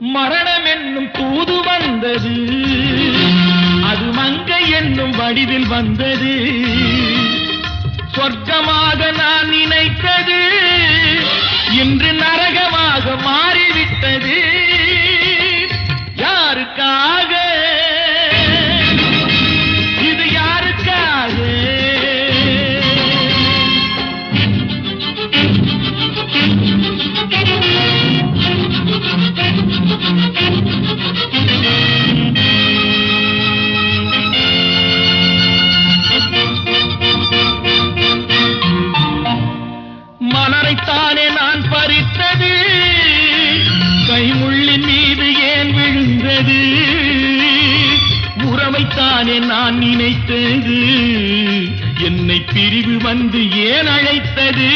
மரணம் என்னும் தூது வந்தது, அது மங்கை என்னும் வடிவில் வந்தது. சொர்க்கமாக நான் நினைத்தது இன்று நரகமாக மாறிவிட்டது. யாருக்காக இது, யாருக்காக? மலரைத்தானே நான் பறித்தது, கைமுள்ளின் மீது ஏன் விழுந்தது? உறவைத்தானே நான் நினைத்தது, என்னை பிரிவு வந்து ஏன் அழைத்தது?